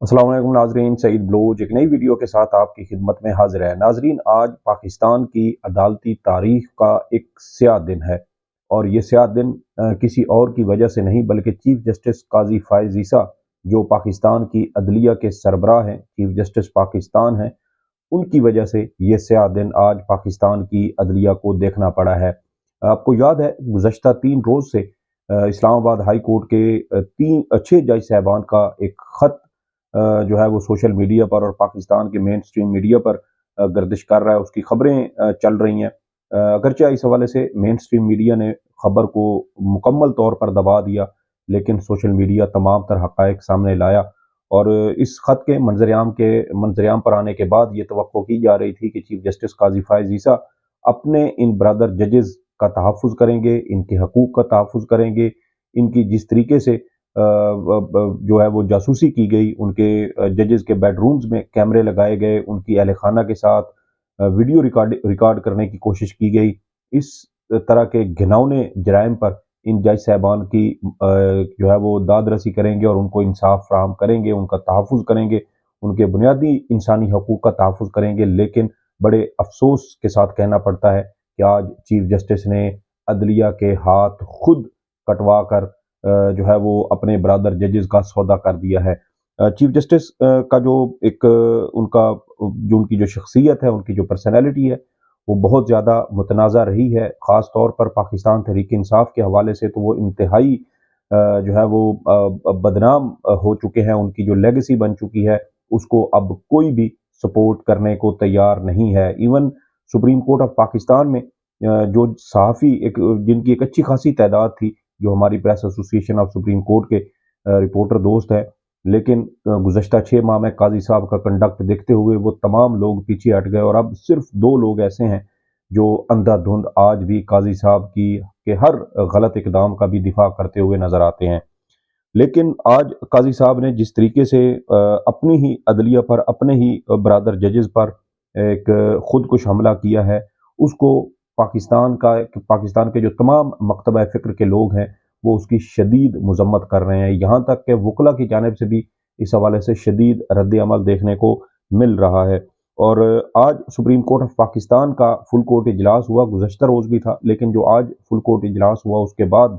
अस्सलाम वालेकुम नाजरीन, सईद बलोच एक नई वीडियो के साथ आपकी खिदमत में हाजिर है। नाजरीन, आज पाकिस्तान की अदालती तारीख का एक स्याह दिन है और ये स्याह दिन किसी और की वजह से नहीं बल्कि चीफ जस्टिस काजी फायज़ ईसा जो पाकिस्तान की अदलिया के सरबराह हैं, चीफ जस्टिस पाकिस्तान हैं, उनकी वजह से ये स्याह दिन आज पाकिस्तान की अदलिया को देखना पड़ा है। आपको याद है गुज़श्ता 3 रोज़ से इस्लामाबाद हाई कोर्ट के 6 जज साहबान का एक ख़त जो है वो सोशल मीडिया पर और पाकिस्तान के मेन स्ट्रीम मीडिया पर गर्दिश कर रहा है, उसकी खबरें चल रही हैं। अगरचे इस हवाले से मेन स्ट्रीम मीडिया ने खबर को मुकम्मल तौर पर दबा दिया, लेकिन सोशल मीडिया तमाम तर हक़ाइक़ सामने लाया और इस ख़त के मंजरियाम पर आने के बाद ये तवक्को की जा रही थी कि चीफ जस्टिस काजी फायज़ ईसा अपने इन ब्रदर जजेस का तहफ़्फ़ुज़ करेंगे, इनके हकूक़ का तहफ़्फ़ुज़ करेंगे, इनकी जिस तरीके से जो है वो जासूसी की गई, उनके जजेस के बेडरूम्स में कैमरे लगाए गए, उनकी अहल खाना के साथ वीडियो रिकॉर्ड करने की कोशिश की गई। इस तरह के घिनौने जराइम पर इन जज साहबान की जो है वो दाद रसी करेंगे और उनको इंसाफ फराहम करेंगे, उनका तहफ़्फ़ुज़ करेंगे, उनके बुनियादी इंसानी हकूक़ का तहफ़्फ़ुज़ करेंगे। लेकिन बड़े अफ़सोस के साथ कहना पड़ता है कि आज चीफ जस्टिस ने अदलिया के हाथ खुद कटवा कर जो है वो अपने ब्रदर जजेस का सौदा कर दिया है। चीफ जस्टिस का जो एक जो उनकी जो शख्सियत है, उनकी जो पर्सनैलिटी है, वो बहुत ज़्यादा मुतनाज़ा रही है। ख़ास तौर पर पाकिस्तान तहरीक इंसाफ के हवाले से तो वो इंतहाई जो है वो बदनाम हो चुके हैं। उनकी जो लेगेसी बन चुकी है, उसको अब कोई भी सपोर्ट करने को तैयार नहीं है। Even supreme court of Pakistan में जो सहाफ़ी जिनकी एक अच्छी खासी तादाद थी, जो हमारी press association of supreme court के रिपोर्टर दोस्त हैं, लेकिन गुज़श्ता 6 माह में काजी साहब का कंडक्ट देखते हुए वो तमाम लोग पीछे हट गए और अब सिर्फ 2 लोग ऐसे हैं जो अंधाधुंध आज भी काजी साहब की के हर गलत इकदाम का भी दिफा करते हुए नजर आते हैं। लेकिन आज काजी साहब ने जिस तरीके से अपनी ही अदलिया पर, अपने ही ब्रदर जजेस पर एक खुदकुश हमला किया है, उसको पाकिस्तान के जो तमाम मकतबा फ़िक्र के लोग हैं, वो उसकी शदीद मज़म्मत कर रहे हैं। यहाँ तक कि वकला की जानिब से भी इस हवाले से शदीद रद्द-ए-अमल देखने को मिल रहा है। और आज सुप्रीम कोर्ट ऑफ पाकिस्तान का फुल कोर्ट इजलास हुआ, गुज़श्ता रोज़ भी था, लेकिन जो आज फुल कोर्ट इजलास हुआ उसके बाद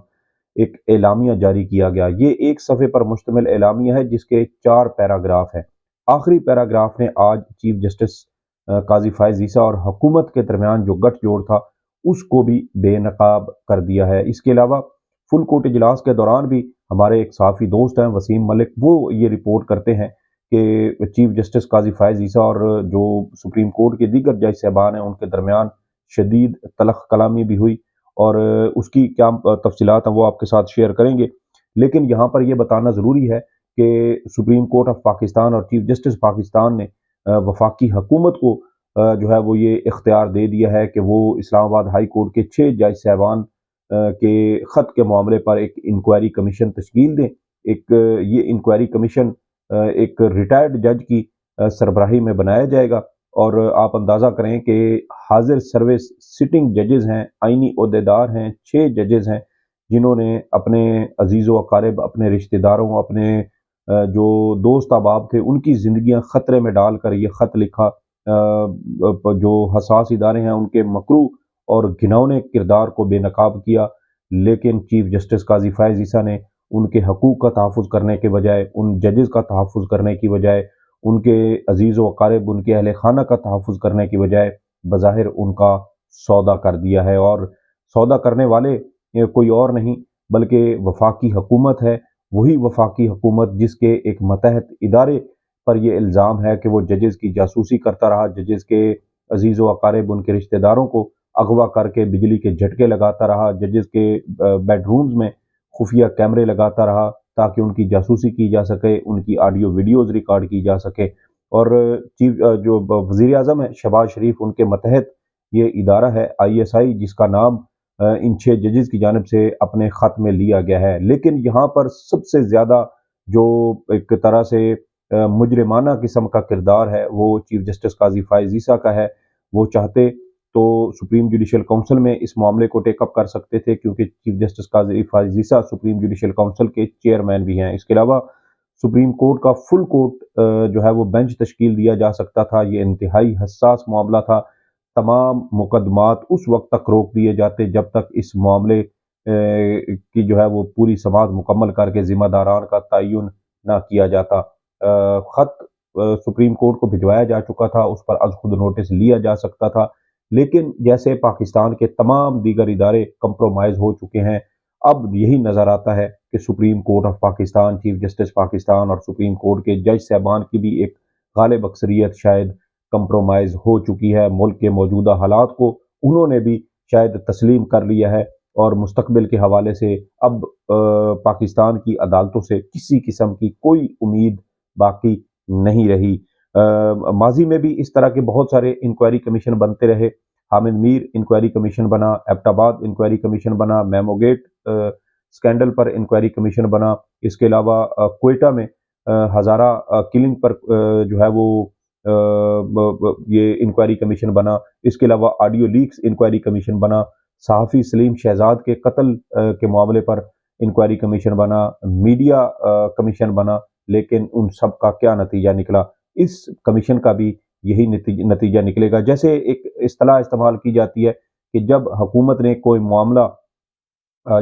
एक एलामिया जारी किया गया। ये एक सफ़े पर मुश्तमिल एलामिया है जिसके 4 पैराग्राफ हैं। आखिरी पैराग्राफ ने आज चीफ जस्टिस काजी फायज़ ईसा और हुकूमत के दरमियान जो गठजोड़ था, उसको भी बेनकाब कर दिया है। इसके अलावा फुल कोर्ट इजलास के दौरान भी हमारे एक सहाफ़ी दोस्त हैं वसीम मलिक, वो ये रिपोर्ट करते हैं कि चीफ जस्टिस काजी फायज़ ईसा और जो सुप्रीम कोर्ट के दीगर जज साहबान हैं उनके दरमियान शदीद तलख़ कलामी भी हुई और उसकी क्या तफ़सीलात हैं वो आपके साथ शेयर करेंगे। लेकिन यहाँ पर ये बताना ज़रूरी है कि सुप्रीम कोर्ट ऑफ पाकिस्तान और चीफ जस्टिस पाकिस्तान ने वफाकी हुकूमत को जो है वो ये इख्तियार दे दिया है कि वो इस्लामाबाद हाई कोर्ट के 6 जज साहबान के ख़त के मामले पर एक इंक्वायरी कमीशन तश्कील दें। ये इंक्वायरी कमीशन एक रिटायर्ड जज की सरबराही में बनाया जाएगा और आप अंदाज़ा करें कि हाजिर सर्विस सिटिंग जजेस हैं, आइनी ओहदेदार हैं, 6 जजेस हैं, जिन्होंने अपने अजीज़ व अकारिब, अपने रिश्तेदारों, अपने जो दोस्त अहबाब थे, उनकी ज़िंदगियाँ ख़तरे में डालकर ये ख़त लिखा। जो हसास इदारे हैं, उनके मकरू और घिनौने किरदार को बेनकाब किया। लेकिन चीफ जस्टिस काजी फायज़ ईसा ने उनके हकूक़ का तहफ़्फ़ुज़ करने के बजाय, उन जजेस का तहफ़्फ़ुज़ करने की बजाय, उनके अजीज़ व अकारिब, उनके अहल खाना का तहफ़्फ़ुज़ करने की बजाय बज़ाहिर उनका सौदा कर दिया है। और सौदा करने वाले कोई और नहीं बल्कि वफाकी हुकूमत है। वही वफाकी हुकूमत जिसके एक मतहत इदारे पर यह इल्ज़ाम है कि वो जजेस की जासूसी करता रहा, जजेस के अजीज़ व अकारिब, उनके रिश्तेदारों को अगवा करके बिजली के झटके लगाता रहा, जजेस के बेडरूम्स में खुफिया कैमरे लगाता रहा ताकि उनकी जासूसी की जा सके, उनकी ऑडियो वीडियोज़ रिकॉर्ड की जा सके। और जो वज़ीर आज़म है शहबाज शरीफ, उनके मतहत ये इदारा है ISI, जिसका नाम इन 6 जजेस की जानिब से अपने ख़त में लिया गया है। लेकिन यहाँ पर सबसे ज़्यादा जो एक तरह से मुजरिमाना किस्म का किरदार है, वो चीफ जस्टिस काजी फायज़ ईसा का है। वो चाहते तो सुप्रीम जुडिशल काउंसिल में इस मामले को टेकअप कर सकते थे, क्योंकि चीफ जस्टिस काजी फायज़ ईसा सुप्रीम जुडिशल काउंसिल के चेयरमैन भी हैं। इसके अलावा سپریم کورٹ کا فل کورٹ جو ہے وہ بینچ تشکیل دیا جا سکتا تھا۔ یہ انتہائی حساس معاملہ تھا، تمام مقدمات اس وقت تک روک دیے جاتے جب تک اس معاملے کی جو ہے وہ پوری سماعت مکمل کر کے ذمہ داران کا تعین نہ کیا جاتا۔ خط سپریم کورٹ کو بھجوایا جا چکا تھا، اس پر از خود نوٹس لیا جا سکتا تھا، لیکن جیسے پاکستان کے تمام دیگر ادارے کمپرومائز ہو چکے ہیں، اب یہی نظر آتا ہے کہ supreme court of Pakistan, chief justice Pakistan اور سپریم کورٹ کے جج صاحبان کی بھی ایک غالب اکثریت شاید کمپرومائز ہو چکی ہے۔ ملک کے موجودہ حالات کو انہوں نے بھی شاید تسلیم کر لیا ہے، اور مستقبل کے حوالے سے اب پاکستان کی عدالتوں سے کسی قسم کی کوئی امید باقی نہیں رہی۔ ماضی میں بھی اس طرح کے بہت سارے انکوائری کمیشن بنتے رہے۔ حامد میر انکوائری کمیشن بنا، ایبٹ آباد انکوائری کمیشن بنا، میمو گیٹ سکینڈل پر انکوائری کمیشن بنا، اس کے علاوہ کوئٹہ میں ہزارہ کلنگ پر جو ہے وہ یہ انکوائری کمیشن بنا، اس کے علاوہ آڈیو لیکس انکوائری کمیشن بنا، صحافی سلیم شہزاد کے قتل کے معاملے پر انکوائری کمیشن بنا، میڈیا کمیشن بنا، لیکن ان سب کا کیا نتیجہ نکلا؟ اس کمیشن کا بھی یہی نتیجہ نکلے گا۔ جیسے ایک اصطلاح استعمال کی جاتی ہے کہ جب حکومت نے کوئی معاملہ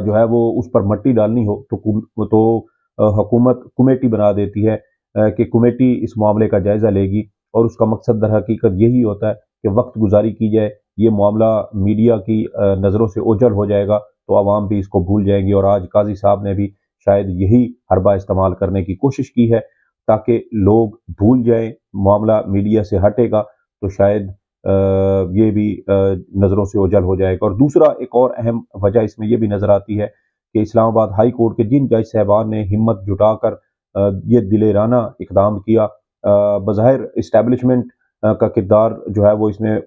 جو ہے وہ اس پر مٹی ڈالنی ہو تو حکومت کمیٹی بنا دیتی ہے کہ کمیٹی اس معاملے کا جائزہ لے گی، اور اس کا مقصد در حقیقت یہی ہوتا ہے کہ وقت گزاری کی جائے، یہ معاملہ میڈیا کی نظروں سے اوجھل ہو جائے گا تو عوام بھی اس کو بھول جائیں گی، اور آج قاضی صاحب نے بھی شاید یہی حربہ استعمال کرنے کی کوشش کی ہے تاکہ لوگ بھول جائیں، معاملہ میڈیا سے ہٹے گا تو شاید یہ بھی نظروں سے اوجھل ہو جائے گا۔ اور دوسرا ایک اور اہم وجہ اس میں یہ بھی نظر آتی ہے کہ اسلام آباد ہائی کورٹ کے جن جج صاحبان نے ہمت جٹا کر یہ دلیرانہ اقدام کیا، بظاہر اسٹیبلشمنٹ کا کردار جو ہے وہ اس میں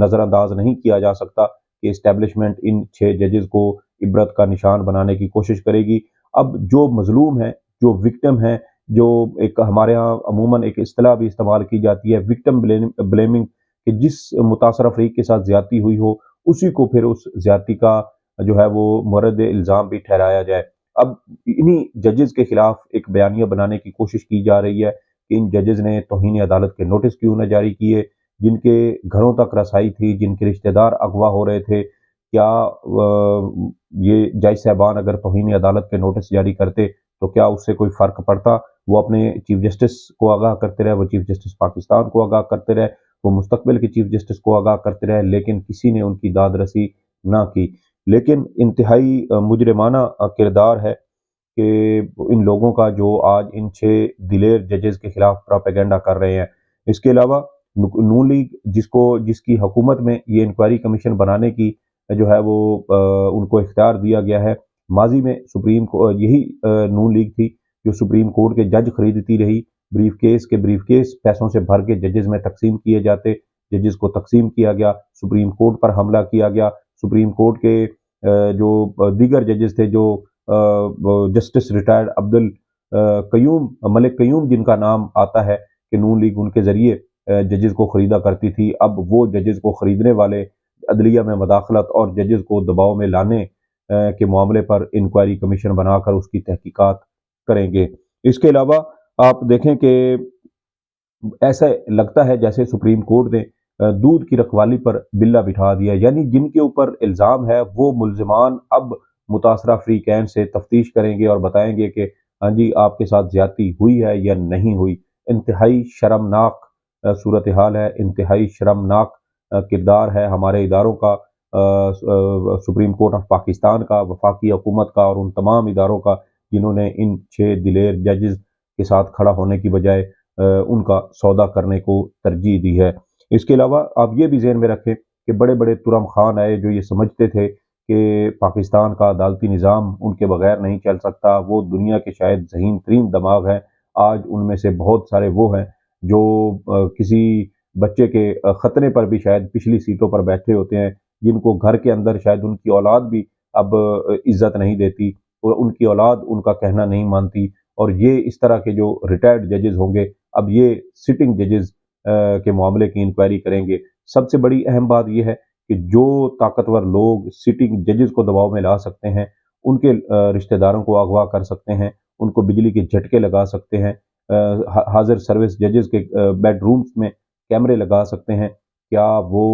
نظر انداز نہیں کیا جا سکتا کہ اسٹیبلشمنٹ ان 6 ججز کو عبرت کا نشان بنانے کی کوشش کرے گی۔ اب جو مظلوم ہیں، جو وکٹم ہیں، جو ایک ہمارے ہاں عموماً ایک اصطلاح بھی استعمال کی جاتی ہے وکٹم بلیمنگ، کہ جس متاثرہ فریق کے ساتھ زیادتی ہوئی ہو اسی کو پھر اس زیادتی کا جو ہے وہ مورد الزام بھی ٹھہرایا جائے۔ اب انہی ججز کے خلاف ایک بیانیہ بنانے کی کوشش کی جا رہی ہے کہ ان ججز نے توہین عدالت کے نوٹس کیوں نہ جاری کیے، جن کے گھروں تک رسائی تھی، جن کے رشتہ دار اغوا ہو رہے تھے، کیا یہ جج صاحبان اگر توہین عدالت کے نوٹس جاری کرتے تو کیا اس سے کوئی فرق پڑتا؟ وہ اپنے چیف جسٹس کو آگاہ کرتے رہے، وہ چیف جسٹس پاکستان کو آگاہ کرتے رہے، وہ مستقبل کے چیف جسٹس کو آگاہ کرتے رہے، لیکن کسی نے ان کی داد رسی نہ کی۔ لیکن انتہائی مجرمانہ کردار ہے کہ ان لوگوں کا جو آج ان 6 دلیر ججز کے خلاف پراپیگنڈا کر رہے ہیں۔ اس کے علاوہ نون لیگ جس کی حکومت میں یہ انکوائری کمیشن بنانے کی جو ہے وہ ان کو اختیار دیا گیا ہے، ماضی میں سپریم یہی نون لیگ تھی جو سپریم کورٹ کے جج خریدتی رہی، بریف کیس پیسوں سے بھر کے ججز میں تقسیم کیے جاتے، ججز کو تقسیم کیا گیا، سپریم کورٹ پر حملہ کیا گیا، سپریم کورٹ کے جو دیگر ججز تھے، جو جسٹس ریٹائرڈ ملک قیوم جن کا نام آتا ہے کہ نون لیگ ان کے ذریعے ججز کو خریدا کرتی تھی، اب وہ ججز کو خریدنے والے عدلیہ میں مداخلت اور ججز کو دباؤ میں لانے کے معاملے پر انکوائری کمیشن بنا کر اس کی تحقیقات کریں گے۔ اس کے علاوہ آپ دیکھیں کہ ایسا لگتا ہے جیسے سپریم کورٹ نے دودھ کی رکھوالی پر بلا بٹھا دیا، یعنی جن کے اوپر الزام ہے وہ ملزمان اب متاثرہ فریقین سے تفتیش کریں گے اور بتائیں گے کہ ہاں جی آپ کے ساتھ زیادتی ہوئی ہے یا نہیں ہوئی۔ انتہائی شرمناک صورتحال ہے، انتہائی شرمناک کردار ہے ہمارے اداروں کا، سپریم کورٹ آف پاکستان کا، وفاقی حکومت کا، اور ان تمام اداروں کا جنہوں نے ان 6 دلیر ججز کے ساتھ کھڑا ہونے کی بجائے ان کا سودا کرنے کو ترجیح دی ہے۔ اس کے علاوہ آپ یہ بھی ذہن میں رکھیں کہ بڑے بڑے ترم خان آئے جو یہ سمجھتے تھے کہ پاکستان کا عدالتی نظام ان کے بغیر نہیں چل سکتا، وہ دنیا کے شاید ذہین ترین دماغ ہیں، آج ان میں سے بہت سارے وہ ہیں جو کسی بچے کے خطرے پر بھی شاید پچھلی سیٹوں پر بیٹھے ہوتے ہیں، جن کو گھر کے اندر شاید ان کی اولاد بھی اب عزت نہیں دیتی اور ان کی اولاد ان کا کہنا نہیں مانتی، اور یہ اس طرح کے جو ریٹائرڈ ججز ہوں گے اب یہ سٹنگ ججز کے معاملے کی انکوائری کریں گے۔ سب سے بڑی اہم بات یہ ہے کہ جو طاقتور لوگ سٹنگ ججز کو دباؤ میں لا سکتے ہیں، ان کے رشتہ داروں کو اغوا کر سکتے ہیں، उनको बिजली के झटके लगा सकते हैं, हाजिर सर्विस जजेस के बेड रूम्स में कैमरे लगा सकते हैं। क्या वो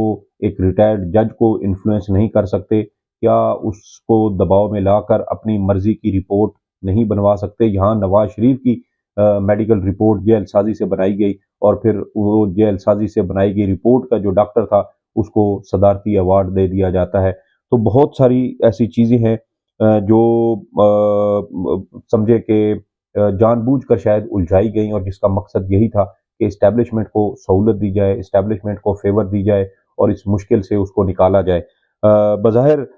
एक रिटायर्ड जज को इन्फ्लुएंस नहीं कर सकते? क्या उसको दबाव में लाकर अपनी मर्जी की रिपोर्ट नहीं बनवा सकते? यहाँ नवाज शरीफ की मेडिकल रिपोर्ट जेल साजी से बनाई गई, और फिर वो जेल साजी से बनाई गई रिपोर्ट का जो डॉक्टर था उसको सदारती अवार्ड दे दिया जाता है। तो बहुत सारी ऐसी चीज़ें हैं जो समझे कि जानबूझकर शायद उलझाई गई, और जिसका मकसद यही था कि इस्टेब्लिशमेंट को सहूलत दी जाए, इस्टेब्लिशमेंट को फेवर दी जाए और इस मुश्किल से उसको निकाला जाए। बज़ाहिर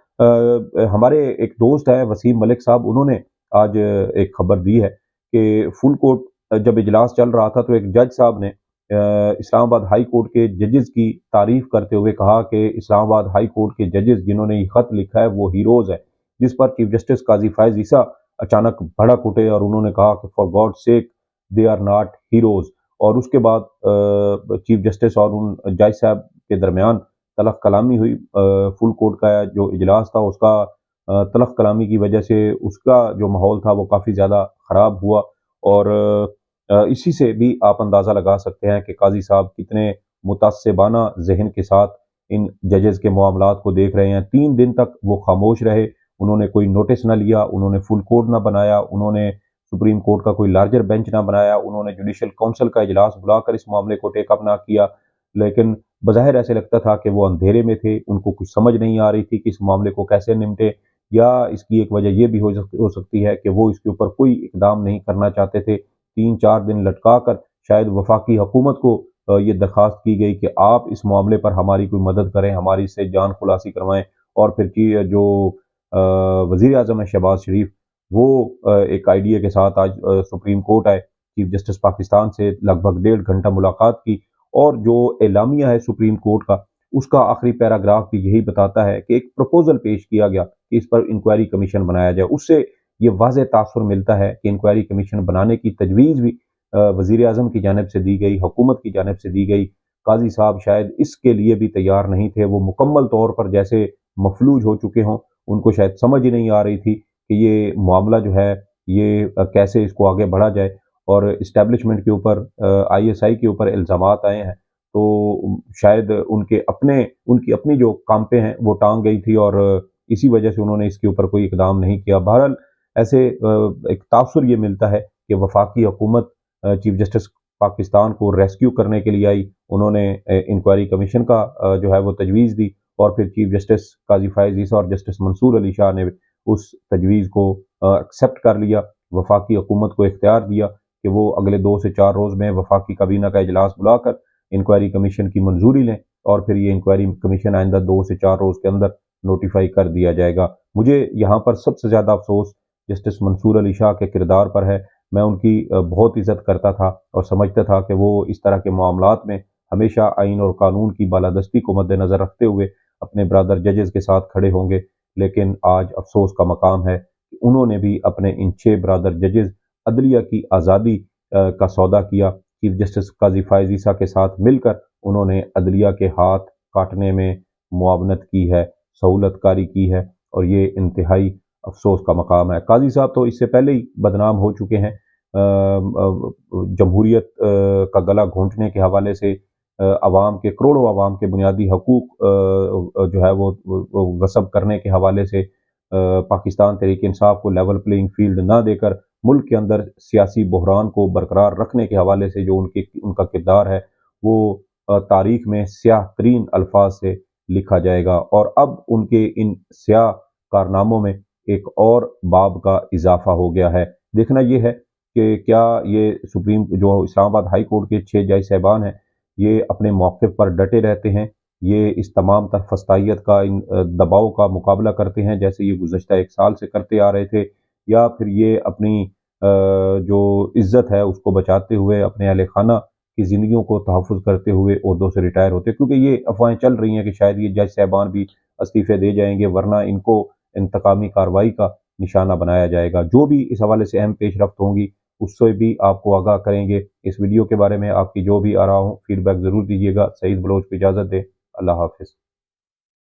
हमारे एक दोस्त हैं वसीम मलिक साहब, उन्होंने आज एक खबर दी है कि फुल कोर्ट जब इजलास चल रहा था तो एक जज साहब ने इस्लामाबाद हाई कोर्ट के जजेस की तारीफ करते हुए कहा कि इस्लामाबाद हाई कोर्ट के जजेस जिन्होंने ये खत लिखा है वो हीरोज है। जिस पर चीफ जस्टिस काजी फायज ईसा अचानक भड़क उठे और उन्होंने कहा कि for God sake they are not heroes. और उसके बाद चीफ जस्टिस और उन जज साहब के दरमियान तलख कलामी हुई। फुल कोर्ट का जो इजलास था उसका तलख कलामी की वजह से उसका जो माहौल था वो काफ़ी ज़्यादा ख़राब हुआ। और इसी से भी आप अंदाज़ा लगा सकते हैं कि काजी साहब कितने मुतासिबाना जहन के साथ इन जजेस के मामलात को देख रहे हैं। 3 दिन तक वो खामोश रहे, उन्होंने कोई नोटिस ना लिया, उन्होंने फुल कोर्ट ना बनाया, उन्होंने सुप्रीम कोर्ट का कोई लार्जर बेंच ना बनाया, उन्होंने जुडिशल काउंसिल का इजलास बुलाकर इस मामले को टेकअप ना किया। लेकिन बज़ाहिर ऐसे लगता था कि वो अंधेरे में थे, उनको कुछ समझ नहीं आ रही थी कि इस मामले को कैसे निपटे, या इसकी एक वजह ये भी हो सकती है कि वो इसके ऊपर कोई इकदाम नहीं करना चाहते थे। 3-4 दिन लटका कर शायद वफाकी हुकूमत को ये दरख्वास्त की गई कि आप इस मामले पर हमारी कोई मदद करें, हमारी इससे जान खुलासी करवाएं। और फिर कि जो वज़ीर आज़म है शहबाज शरीफ, वो एक आइडिया के साथ आज सुप्रीम कोर्ट आए, चीफ जस्टिस पाकिस्तान से लगभग 1.5 घंटा मुलाकात की, और जो एलामिया है सुप्रीम कोर्ट का उसका आखिरी पैराग्राफ भी यही बताता है कि एक प्रपोजल पेश किया गया कि इस पर इंक्वायरी कमीशन बनाया जाए। उससे ये वाज़ेह तासुर मिलता है कि इंक्वायरी कमीशन बनाने की तजवीज़ भी वज़ीर आज़म की जानिब से दी गई, हुकूमत की जानिब से दी गई। काजी साहब शायद इसके लिए भी तैयार नहीं थे, वो मुकम्मल तौर पर जैसे मफलूज हो चुके हों, उनको शायद समझ ही नहीं आ रही थी कि ये मामला जो है ये कैसे इसको आगे बढ़ा जाए। और इस्टेब्लिशमेंट के ऊपर आईएसआई के ऊपर इल्ज़ामात आए हैं, तो शायद उनकी अपनी जो कांपें हैं वो टांग गई थी, और इसी वजह से उन्होंने इसके ऊपर कोई इकदाम नहीं किया। बहरहाल ऐसे एक तासुर ये मिलता है कि वफाकी हुकूमत चीफ जस्टिस पाकिस्तान को रेस्क्यू करने के लिए आई, उन्होंने इंक्वायरी कमीशन का जो है वो तजवीज़ दी, और फिर चीफ जस्टिस काजी फायज ईसा और जस्टिस मंसूर अली शाह ने उस तजवीज़ को एक्सेप्ट कर लिया, वफाकी हुकूमत को इख्तियार दिया कि वो अगले 2 से 4 रोज़ में वफाकी काबीना का इजलास बुलाकर इंक्वायरी कमीशन की मंजूरी लें, और फिर ये इंक्वायरी कमीशन आइंदा 2 से 4 रोज़ के अंदर नोटिफाई कर दिया जाएगा। मुझे यहाँ पर सबसे ज़्यादा अफसोस जस्टिस मंसूर अली शाह के किरदार पर है। मैं उनकी बहुत इज़्ज़त करता था और समझता था कि वो इस तरह के मामलात में हमेशा आइन और कानून की बालादस्ती को मद्देनज़र रखते हुए अपने ब्रदर जजेस के साथ खड़े होंगे। लेकिन आज अफसोस का मकाम है कि उन्होंने भी अपने इन 6 ब्रदर जजेस अदलिया की आज़ादी का सौदा किया। चीफ जस्टिस काजी फायज ईसा के साथ मिलकर उन्होंने अदलिया के हाथ काटने में मुआवनत की है, सहूलतकारी की है, और ये इंतहाई अफसोस का मकाम है। काजी साहब तो इससे पहले ही बदनाम हो चुके हैं, जमहूरियत का गला घोंटने के हवाले से, अवाम के करोड़ों अवाम के बुनियादी हकूक जो है वो गसब करने के हवाले से, पाकिस्तान तहरीक इंसाफ को लेवल प्लेइंग फील्ड ना देकर मुल्क के अंदर सियासी बहरान को बरकरार रखने के हवाले से जो उनका किरदार है वो तारीख में स्याह तरीन अल्फाज से लिखा जाएगा। और अब उनके इन स्याह कारनामों में एक और बाब का इजाफा हो गया है। देखना यह है कि क्या ये सुप्रीम जो इस्लामाबाद हाई कोर्ट के 6 जज साहबान हैं ये अपने मौक़िफ़ पर डटे रहते हैं, ये इस तमाम तर फस्तायत का इन दबाव का मुकाबला करते हैं जैसे ये गुज़श्ता 1 साल से करते आ रहे थे, या फिर ये अपनी जो इज़्ज़त है उसको बचाते हुए अपने अहले खाना की ज़िंदगियों को तहफ़्फ़ुज़ करते हुए ओहदों से रिटायर होते हैं। क्योंकि ये अफ़वाहें चल रही हैं कि शायद ये जज साहबान भी इस्तीफ़े दे जाएँगे, वरना इनको इंतकामी कार्रवाई का निशाना बनाया जाएगा। जो भी इस हवाले से अहम पेशरफ्त होंगी उससे भी आपको आगाह करेंगे। इस वीडियो के बारे में आपकी जो भी आरा हो फीडबैक ज़रूर दीजिएगा। सईद बलोच को इजाज़त दें। अल्लाह हाफ़िज़।